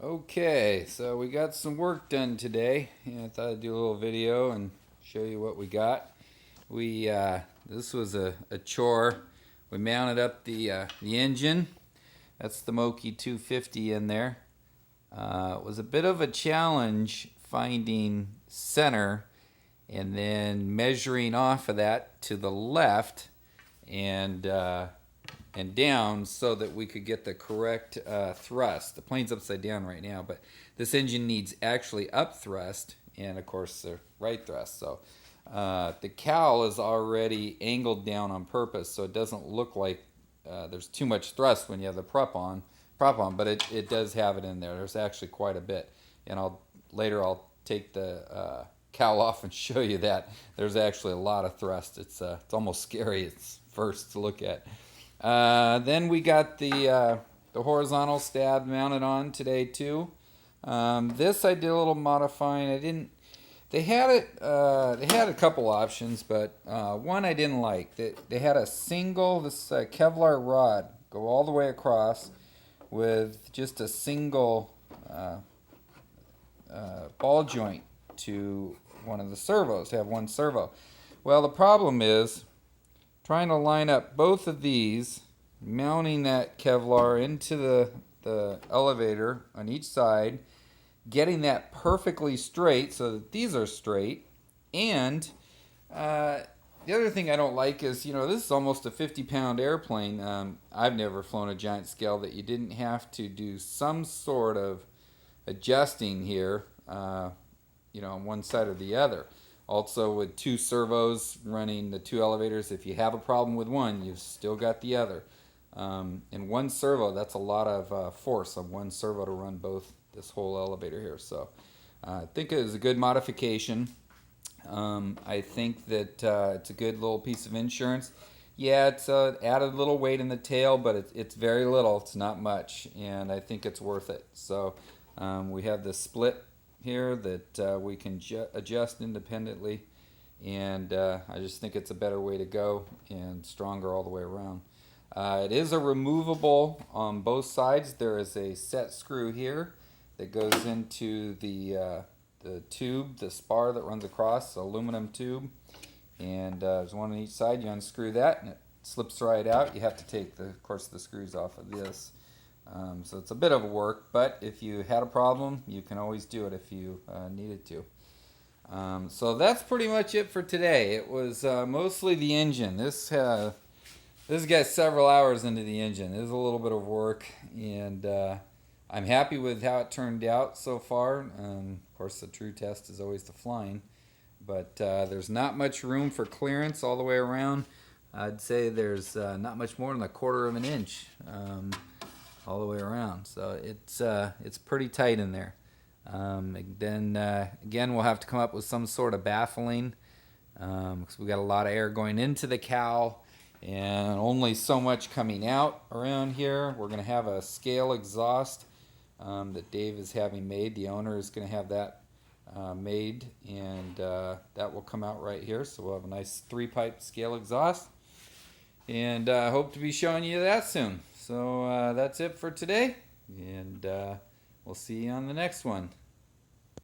Okay, so we got some work done today. I thought I'd do a little video and show you what we got. This was a chore. We mounted up the engine. That's the Moki 250 in there. It was a bit of a challenge finding center and then measuring off of that to the left and down so that we could get the correct thrust. The plane's upside down right now, but this engine needs actually up thrust and of course the right thrust. So the cowl is already angled down on purpose, so it doesn't look like there's too much thrust when you have the prop on, but it does have it in there. There's actually quite a bit, and I'll take the cowl off and show you that there's actually a lot of thrust. It's almost scary at first to look at. Then we got the horizontal stab mounted on today too. This I did a little modifying. I didn't. They had it. They had a couple options, but one I didn't like. They had a single Kevlar rod go all the way across with just a single ball joint to one of the servos. To have one servo. Well, the problem is trying to line up both of these, mounting that Kevlar into the elevator on each side, getting that perfectly straight so that these are straight. And the other thing I don't like is, this is almost a 50-pound airplane. I've never flown a giant scale that you didn't have to do some sort of adjusting here, on one side or the other. Also, with two servos running the two elevators, if you have a problem with one, you've still got the other. And one servo, that's a lot of force on one servo to run this whole elevator here. So I think it is a good modification. I think that it's a good little piece of insurance. Yeah, it's added a little weight in the tail, but it's very little. It's not much, and I think it's worth it. So we have this split here that we can adjust independently, and I just think it's a better way to go and stronger all the way around. It is a removable on both sides. There is a set screw here that goes into the tube, the spar that runs across, aluminum tube, and there's one on each side. You unscrew that and it slips right out. You have to take of course the screws off of this. So it's a bit of work, but if you had a problem, you can always do it if you needed to. So that's pretty much it for today. It was mostly the engine. This got several hours into the engine. It is a little bit of work, and I'm happy with how it turned out so far. Of course, the true test is always the flying, but there's not much room for clearance all the way around. I'd say there's not much more than a quarter of an inch all the way around, so it's pretty tight in there. Then again, we'll have to come up with some sort of baffling because we got a lot of air going into the cowl and only so much coming out around here. We're going to have a scale exhaust that Dave is having made. The owner is going to have that made, and that will come out right here. So we'll have a nice 3-pipe scale exhaust, and hope to be showing you that soon. So that's it for today, and we'll see you on the next one.